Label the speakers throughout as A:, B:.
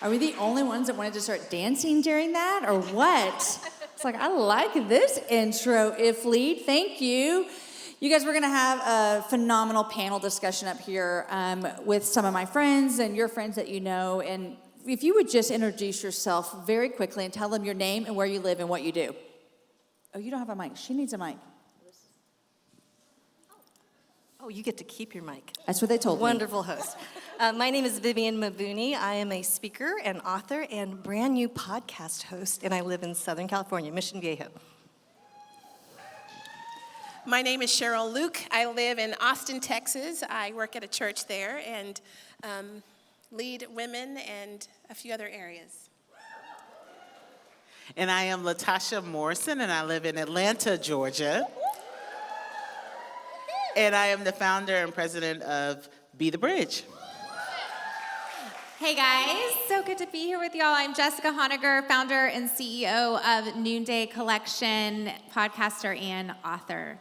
A: Are we the only ones that wanted to start dancing during that, or what? It's like, I like this intro, if lead. Thank you. You guys, we're going to have a phenomenal panel discussion up here with some of my friends and your friends that you know. And if you would just introduce yourself very quickly and tell them your name and where you live and what you do. Oh, you don't have a mic. She needs a mic.
B: Oh, you get to keep your mic.
A: That's what they told me.
B: Wonderful host. My name is Vivian Mabuni. I am a speaker and author and brand new podcast host, and I live in Southern California, Mission Viejo.
C: My name is Cheryl Luke. I live in Austin, Texas. I work at a church there and lead women and a few other areas.
D: And I am Latasha Morrison, and I live in Atlanta, Georgia. And I am the founder and president of Be the Bridge.
E: Hey guys, so good to be here with y'all. I'm Jessica Honeger, founder and CEO of Noonday Collection, podcaster and author.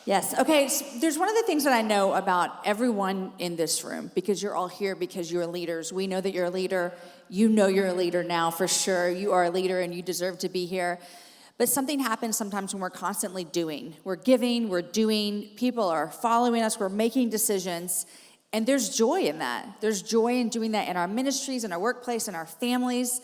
A: Yes, okay, so there's one of the things that I know about everyone in this room, because you're all here because you're leaders. We know that you're a leader. You know you're a leader now for sure. You are a leader and you deserve to be here. But something happens sometimes when we're constantly doing. We're giving, we're doing, people are following us, we're making decisions, and there's joy in that. There's joy in doing that in our ministries, in our workplace, in our families.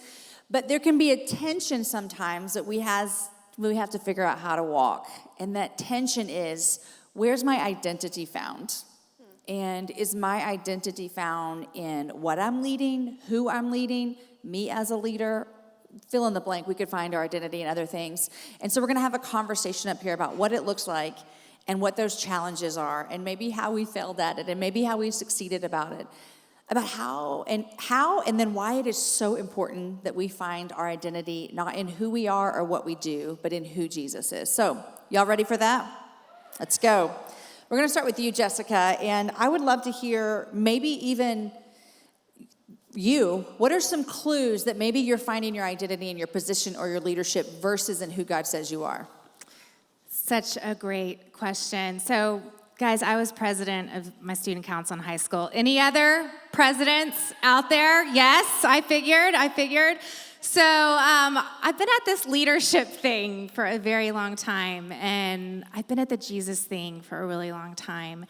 A: But there can be a tension sometimes that we have to figure out how to walk. And that tension is, where's my identity found? And is my identity found in what I'm leading, who I'm leading, me as a leader? Fill in the blank, we could find our identity in other things. And so we're gonna have a conversation up here about what it looks like and what those challenges are, and maybe how we failed at it, and maybe how we succeeded about it, about how and then why it is so important that we find our identity not in who we are or what we do, but in who Jesus is. So, y'all ready for that? Let's go. We're gonna start with you, Jessica, and I would love to hear maybe even what are some clues that maybe you're finding your identity in your position or your leadership versus in who God says you are?
E: Such a great question. So, guys, I was president of my student council in high school. Any other presidents out there? Yes, I figured. So I've been at this leadership thing for a very long time, and I've been at the Jesus thing for a really long time.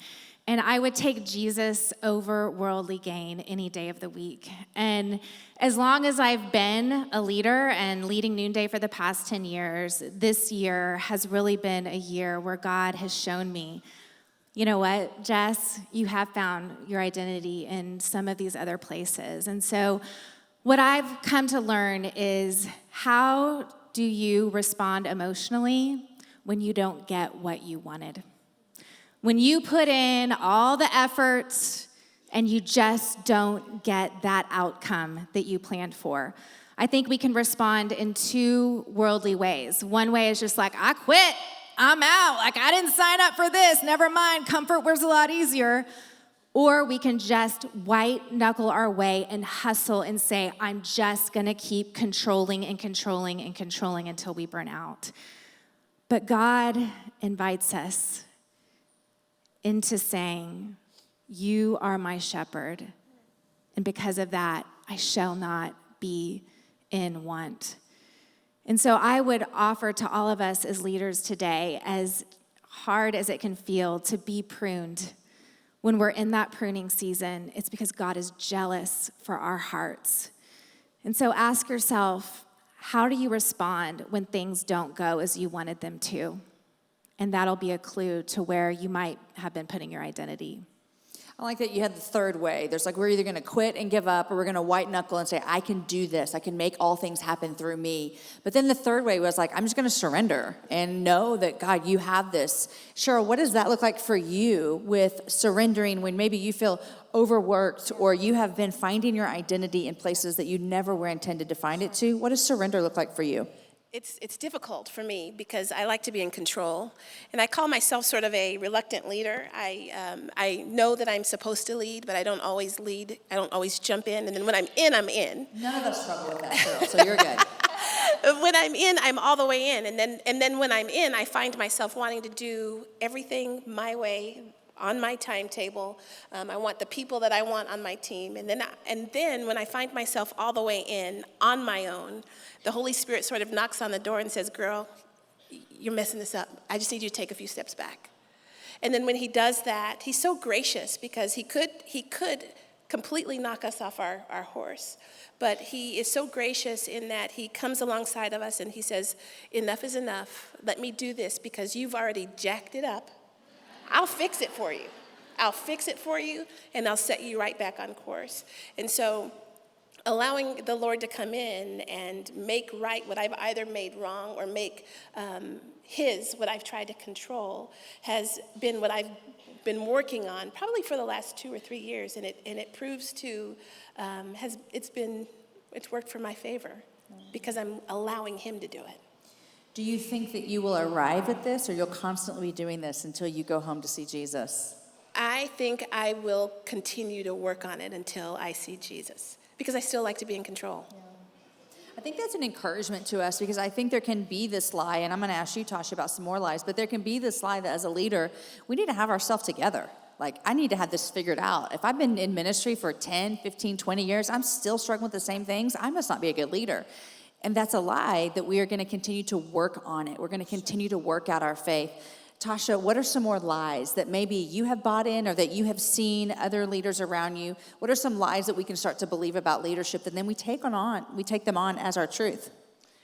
E: And I would take Jesus over worldly gain any day of the week. And as long as I've been a leader and leading Noonday for the past 10 years, this year has really been a year where God has shown me, you know what, Jess, you have found your identity in some of these other places. And so what I've come to learn is, how do you respond emotionally when you don't get what you wanted? When you put in all the efforts and you just don't get that outcome that you planned for. I think we can respond in two worldly ways. One way is just like, I quit, I'm out, like I didn't sign up for this, never mind, comfort was a lot easier. Or we can just white knuckle our way and hustle and say, I'm just gonna keep controlling until we burn out. But God invites us into saying, you are my shepherd, and because of that, I shall not be in want. And so I would offer to all of us as leaders today, as hard as it can feel to be pruned, when we're in that pruning season, it's because God is jealous for our hearts. And so ask yourself, how do you respond when things don't go as you wanted them to? And that'll be a clue to where you might have been putting your identity.
A: I like that you had the third way. There's like, we're either going to quit and give up, or we're going to white knuckle and say, I can do this. I can make all things happen through me. But then the third way was like, I'm just going to surrender and know that, God, you have this. Cheryl, what does that look like for you with surrendering when maybe you feel overworked, or you have been finding your identity in places that you never were intended to find it to? What does surrender look like for you?
C: It's difficult for me because I like to be in control, and I call myself sort of a reluctant leader. I know that I'm supposed to lead, but I don't always lead. I don't always jump in, and then when I'm in, I'm in.
A: None of us struggle with that, Cheryl, so you're good.
C: When I'm in, I'm all the way in, and then when I'm in, I find myself wanting to do everything my way, on my timetable. I want the people that I want on my team. And then when I find myself all the way in on my own, the Holy Spirit sort of knocks on the door and says, girl, you're messing this up. I just need you to take a few steps back. And then when he does that, he's so gracious because he could completely knock us off our horse. But he is so gracious in that he comes alongside of us and he says, enough is enough. Let me do this because you've already jacked it up. I'll fix it for you. I'll fix it for you and I'll set you right back on course. And so allowing the Lord to come in and make right what I've either made wrong or make what I've tried to control has been what I've been working on probably for the last 2 or 3 years, and it proves to it's worked for my favor because I'm allowing him to do it.
A: Do you think that you will arrive at this, or you'll constantly be doing this until you go home to see Jesus?
C: I think I will continue to work on it until I see Jesus because I still like to be in control.
A: Yeah. I think that's an encouragement to us because I think there can be this lie, and I'm going to ask you, Tasha, about some more lies, but there can be this lie that as a leader, we need to have ourselves together. Like, I need to have this figured out. If I've been in ministry for 10, 15, 20 years, I'm still struggling with the same things, I must not be a good leader. And that's a lie that we are going to continue to work on it. We're going to continue to work out our faith. Tasha, what are some more lies that maybe you have bought in or that you have seen other leaders around you? What are some lies that we can start to believe about leadership that then we take them on as our truth?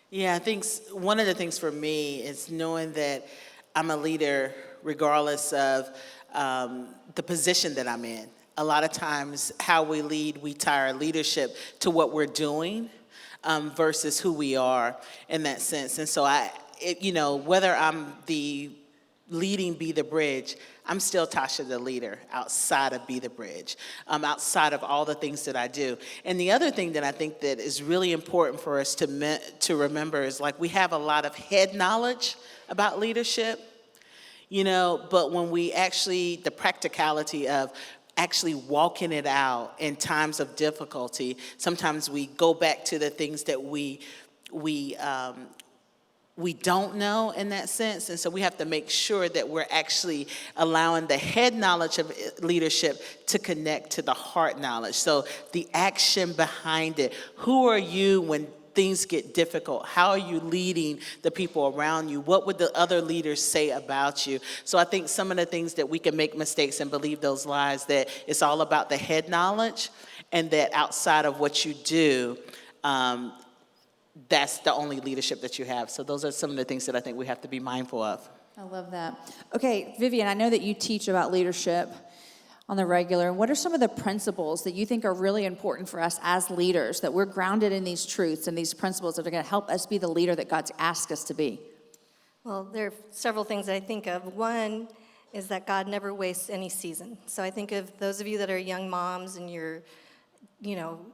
D: Yeah, I think one of the things for me is knowing that I'm a leader regardless of the position that I'm in. A lot of times how we lead, we tie our leadership to what we're doing versus who we are in that sense. And so whether I'm the leading Be the Bridge, I'm still Tasha the leader outside of Be the Bridge, outside of all the things that I do. And the other thing that I think that is really important for us to remember is like we have a lot of head knowledge about leadership, but when we actually, the practicality of actually walking it out in times of difficulty, sometimes we go back to the things that we don't know in that sense. And so we have to make sure that we're actually allowing the head knowledge of leadership to connect to the heart knowledge. So the action behind it. Who are you when things get difficult? How are you leading the people around you? What would the other leaders say about you? So I think some of the things that we can make mistakes and believe those lies, that it's all about the head knowledge and that outside of what you do, that's the only leadership that you have. So those are some of the things that I think we have to be mindful of.
A: I love that. Okay, Vivian, I know that you teach about leadership on the regular. What are some of the principles that you think are really important for us as leaders, that we're grounded in these truths and these principles that are going to help us be the leader that God's asked us to be?
B: Well, there are several things I think of. One is that God never wastes any season. So I think of those of you that are young moms and you're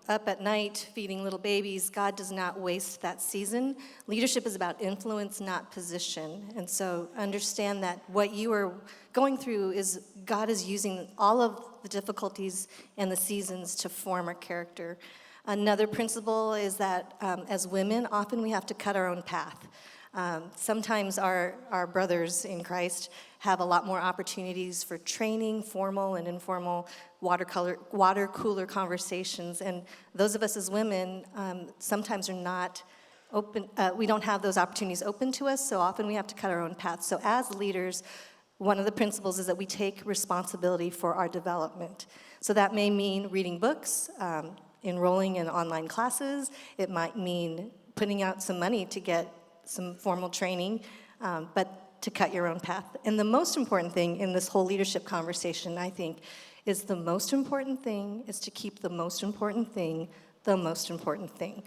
B: up at night feeding little babies, God does not waste that season. Leadership is about influence, not position. And so understand that what you are going through is God is using all of the difficulties and the seasons to form our character. Another principle is that as women, often we have to cut our own path. Sometimes our brothers in Christ have a lot more opportunities for training, formal and informal water cooler conversations. And those of us as women sometimes are not open, we don't have those opportunities open to us, so often we have to cut our own path. So as leaders, one of the principles is that we take responsibility for our development. So that may mean reading books, enrolling in online classes. It might mean putting out some money to get some formal training, but to cut your own path. And the most important thing in this whole leadership conversation, I think, is the most important thing is to keep the most important thing the most important thing,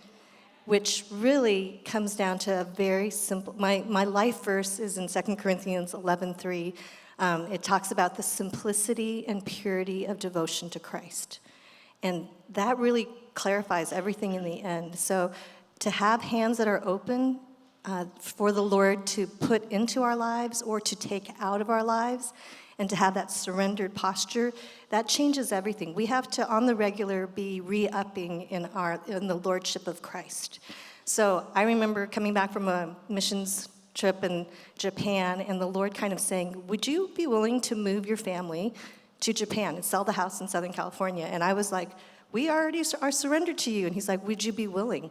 B: which really comes down to a very simple, my life verse is in 2 Corinthians 11:3. It talks about the simplicity and purity of devotion to Christ. And that really clarifies everything in the end. So to have hands that are open for the Lord to put into our lives or to take out of our lives, and to have that surrendered posture, that changes everything. We have to, on the regular, be re-upping in the Lordship of Christ. So I remember coming back from a missions trip in Japan, and the Lord kind of saying, would you be willing to move your family to Japan and sell the house in Southern California? And I was like, we already are surrendered to you. And he's like, would you be willing?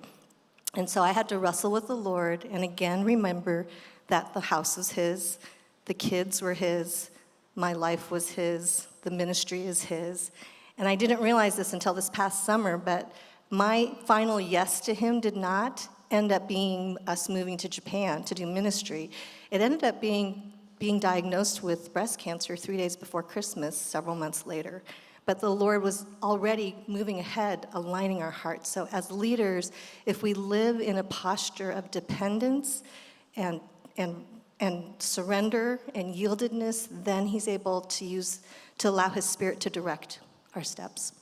B: And so I had to wrestle with the Lord and again remember that the house was his, the kids were his, my life was his, the ministry is his. And I didn't realize this until this past summer, but my final yes to him did not end up being us moving to Japan to do ministry. It ended up being diagnosed with breast cancer 3 days before Christmas, several months later. But the Lord was already moving ahead, aligning our hearts. So as leaders, if we live in a posture of dependence and surrender and yieldedness, then he's able to allow his Spirit to direct our steps.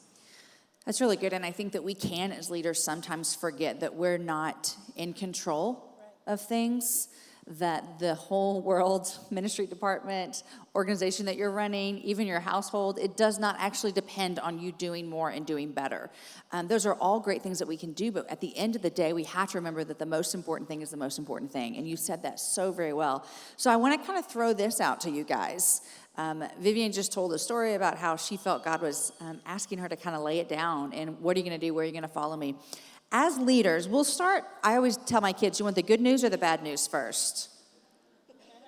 A: That's really good, and I think that we can, as leaders, sometimes forget that we're not in control of things, that the whole world, ministry department, organization that you're running, even your household, it does not actually depend on you doing more and doing better. Those are all great things that we can do, but at the end of the day, we have to remember that the most important thing is the most important thing, and you said that so very well. So I want to kind of throw this out to you guys. Vivian just told a story about how she felt God was asking her to kind of lay it down, and what are you going to do, where are you going to follow me? As leaders, we'll start, I always tell my kids, you want the good news or the bad news first?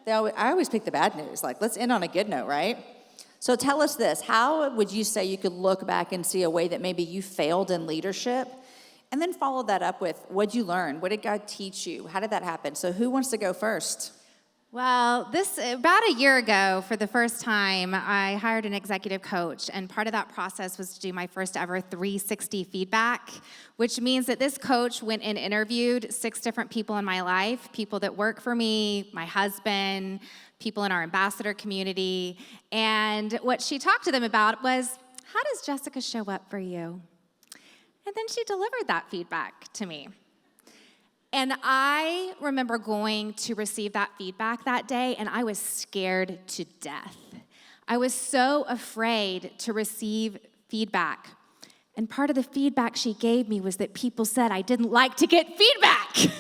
A: I always pick the bad news, like let's end on a good note, right? So tell us this, how would you say you could look back and see a way that maybe you failed in leadership, and then follow that up with, what'd you learn? What did God teach you? How did that happen? So who wants to go first?
E: Well, about a year ago, for the first time, I hired an executive coach, and part of that process was to do my first ever 360 feedback, which means that this coach went and interviewed 6 different people in my life, people that work for me, my husband, people in our ambassador community, and what she talked to them about was, how does Jessica show up for you? And then she delivered that feedback to me. And I remember going to receive that feedback that day, and I was scared to death. I was so afraid to receive feedback. And part of the feedback she gave me was that people said I didn't like to get feedback.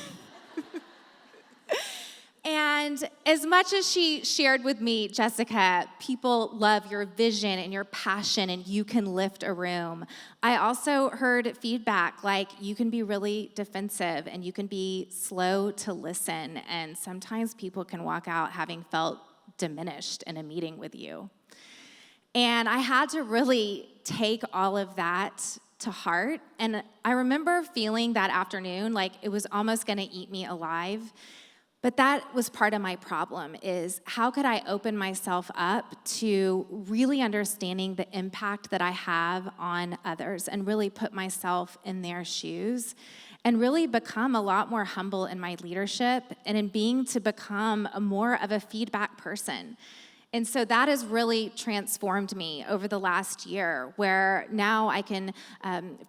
E: And as much as she shared with me, Jessica, people love your vision and your passion, and you can lift a room. I also heard feedback like you can be really defensive and you can be slow to listen, and sometimes people can walk out having felt diminished in a meeting with you. And I had to really take all of that to heart, and I remember feeling that afternoon like it was almost going to eat me alive. But that was part of my problem, is how could I open myself up to really understanding the impact that I have on others and really put myself in their shoes and really become a lot more humble in my leadership and in being to become more of a feedback person. And so that has really transformed me over the last year, where now I can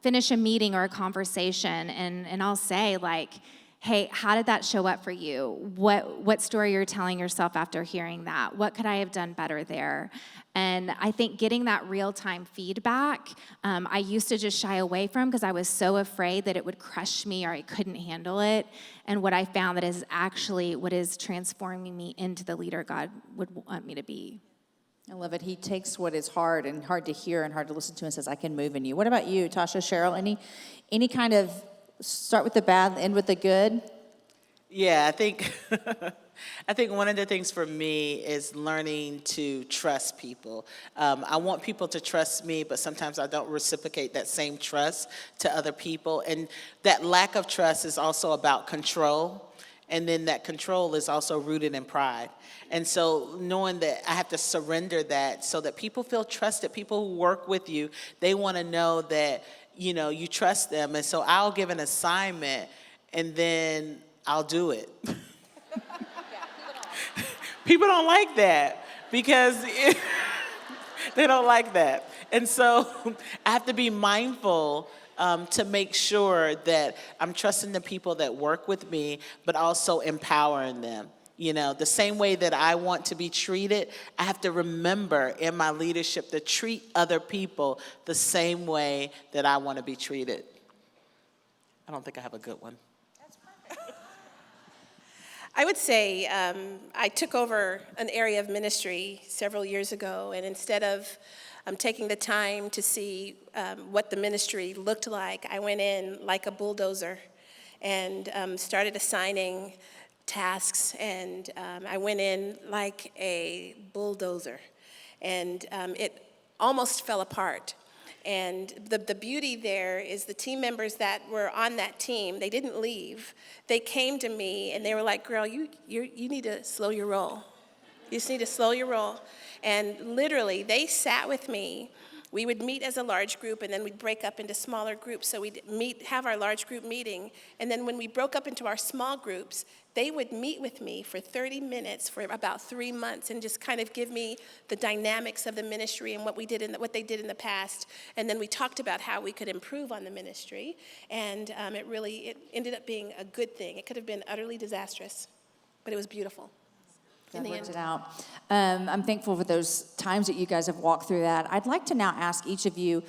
E: finish a meeting or a conversation and I'll say like, hey, how did that show up for you? What story you're telling yourself after hearing that? What could I have done better there? And I think getting that real-time feedback, I used to just shy away from because I was so afraid that it would crush me or I couldn't handle it. And what I found that is actually what is transforming me into the leader God would want me to be.
A: I love it. He takes what is hard and hard to hear and hard to listen to and says, I can move in you. What about you, Tasha, Cheryl? Any kind of start with the bad, end with the good?
D: Yeah, I think one of the things for me is learning to trust people. I want people to trust me, but sometimes I don't reciprocate that same trust to other people. And that lack of trust is also about control. And then that control is also rooted in pride. And so knowing that I have to surrender that so that people feel trusted, people who work with you, they want to know that, you trust them. And so I'll give an assignment and then I'll do it. People don't like that because they don't like that. And so I have to be mindful to make sure that I'm trusting the people that work with me, but also empowering them. The same way that I want to be treated, I have to remember in my leadership to treat other people the same way that I want to be treated. I don't think I have a good one.
C: I would say I took over an area of ministry several years ago, and instead of taking the time to see what the ministry looked like, I went in like a bulldozer and started assigning tasks, and I went in like a bulldozer, and it almost fell apart. And the beauty there is the team members that were on that team, they didn't leave. They came to me and they were like, girl, you need to slow your roll. You just need to slow your roll. And literally, they sat with me. We would meet as a large group, and then we'd break up into smaller groups. So we'd have our large group meeting, and then when we broke up into our small groups, they would meet with me for 30 minutes for about 3 months and just kind of give me the dynamics of the ministry and what what they did in the past. And then we talked about how we could improve on the ministry, and it ended up being a good thing. It could have been utterly disastrous, but it was beautiful.
A: God worked it out. I'm thankful for those times that you guys have walked through that. I'd like to now ask each of you,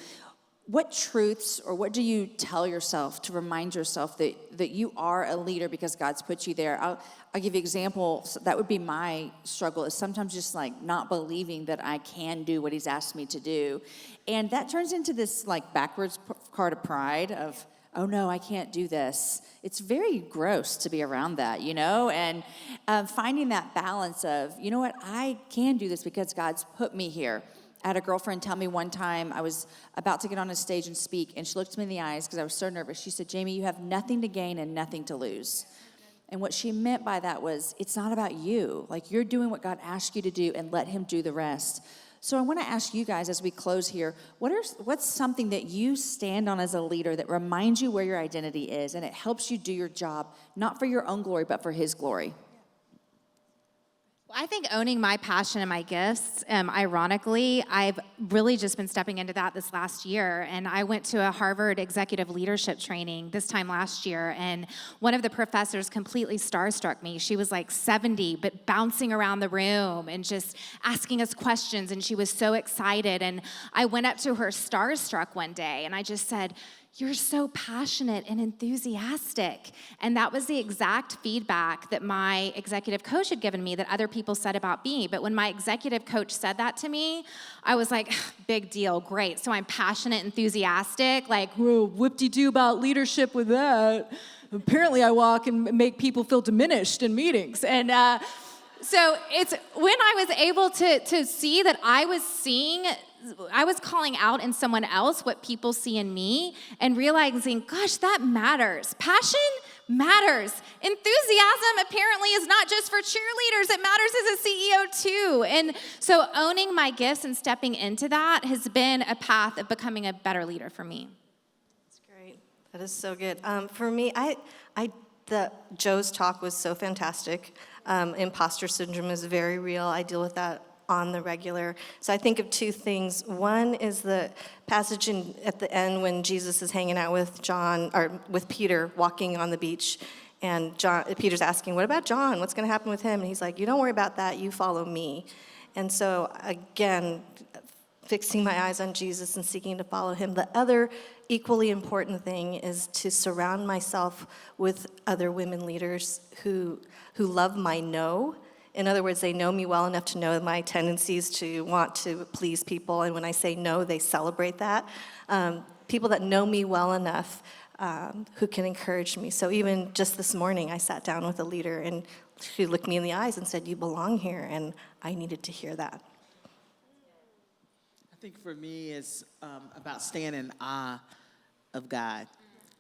A: what truths or what do you tell yourself to remind yourself that you are a leader because God's put you there? I'll give you an example. So that would be my struggle, is sometimes just like not believing that I can do what he's asked me to do. And that turns into this like backwards card of pride of, oh no, I can't do this. It's very gross to be around that, and finding that balance of, you know what, I can do this because God's put me here. I had a girlfriend tell me one time, I was about to get on a stage and speak, and she looked me in the eyes because I was so nervous. She said, Jamie, you have nothing to gain and nothing to lose. And what she meant by that was, it's not about you. Like, you're doing what God asked you to do, and let him do the rest. So I want to ask you guys as we close here, what's something that you stand on as a leader that reminds you where your identity is, and it helps you do your job, not for your own glory, but for his glory?
E: I think owning my passion and my gifts, ironically, I've really just been stepping into that this last year. And I went to a Harvard executive leadership training this time last year. And one of the professors completely starstruck me. She was like 70, but bouncing around the room and just asking us questions. And she was so excited. And I went up to her starstruck one day and I just said, you're so passionate and enthusiastic. And that was the exact feedback that my executive coach had given me that other people said about me. But when my executive coach said that to me, I was like, big deal, great. So I'm passionate, enthusiastic, like, whoa, whoop-de-doo about leadership with that. Apparently I walk and make people feel diminished in meetings. And so it's when I was able to see that I was calling out in someone else what people see in me and realizing, gosh, that matters. Passion matters. Enthusiasm apparently is not just for cheerleaders. It matters as a CEO too. And so owning my gifts and stepping into that has been a path of becoming a better leader for me.
B: That's great. That is so good. For me, Joe's talk was so fantastic. Imposter syndrome is very real. I deal with that on the regular. So I think of two things. One is the passage at the end when Jesus is hanging out with with Peter, walking on the beach, and Peter's asking, what about John? What's going to happen with him? And he's like, you don't worry about that. You follow me. And so, again, fixing my eyes on Jesus and seeking to follow him. The other equally important thing is to surround myself with other women leaders who love my no. In other words, they know me well enough to know my tendencies to want to please people, and when I say no, they celebrate that. People that know me well enough who can encourage me. So even just this morning, I sat down with a leader, and she looked me in the eyes and said, you belong here, and I needed to hear that.
D: I think for me, it's about staying in awe of God.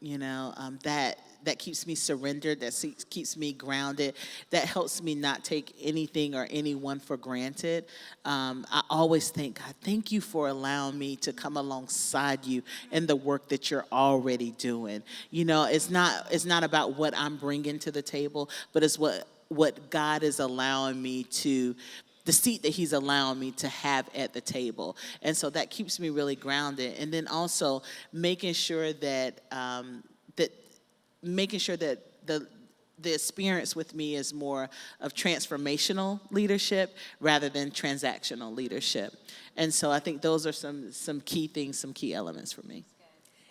D: That keeps me surrendered, that keeps me grounded, that helps me not take anything or anyone for granted. I always think, God, thank you for allowing me to come alongside you in the work that you're already doing. It's not about what I'm bringing to the table, but it's what God is allowing me to, the seat that he's allowing me to have at the table. And so that keeps me really grounded. And then also making sure that the experience with me is more of transformational leadership rather than transactional leadership. And so I think those are some key things, some key elements for me.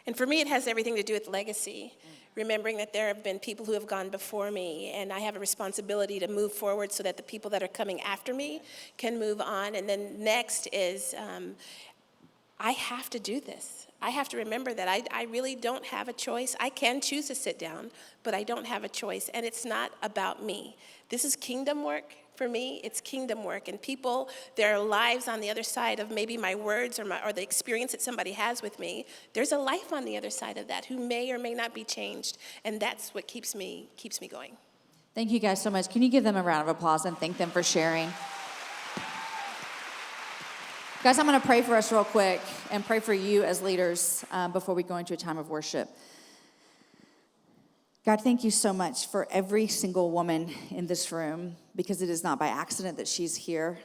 C: And for me, it has everything to do with legacy. Remembering that there have been people who have gone before me, and I have a responsibility to move forward so that the people that are coming after me can move on. And then next is I have to do this. I have to remember that I really don't have a choice. I can choose to sit down, but I don't have a choice. And it's not about me. This is kingdom work. For me, it's kingdom work. And people, there are lives on the other side of maybe my words or the experience that somebody has with me. There's a life on the other side of that who may or may not be changed. And that's what keeps me going.
A: Thank you guys so much. Can you give them a round of applause and thank them for sharing? Guys, I'm going to pray for us real quick and pray for you as leaders before we go into a time of worship. God, thank you so much for every single woman in this room, because it is not by accident that she's here.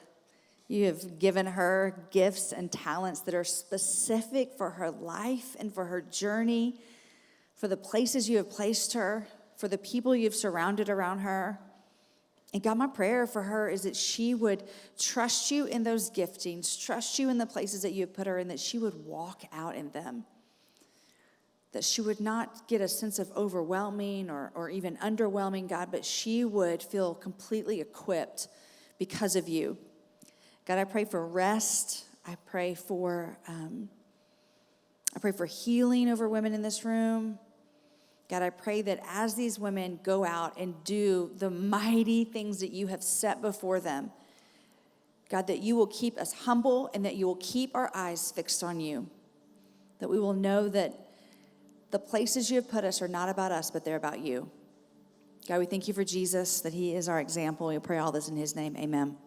A: You have given her gifts and talents that are specific for her life and for her journey, for the places you have placed her, for the people you've surrounded around her. And God, my prayer for her is that she would trust you in those giftings, trust you in the places that you have put her in, that she would walk out in them. That she would not get a sense of overwhelming or even underwhelming, God, but she would feel completely equipped because of you. God, I pray for rest. I pray for healing over women in this room. God, I pray that as these women go out and do the mighty things that you have set before them, God, that you will keep us humble and that you will keep our eyes fixed on you. That we will know that the places you have put us are not about us, but they're about you. God, we thank you for Jesus, that he is our example. We pray all this in his name. Amen.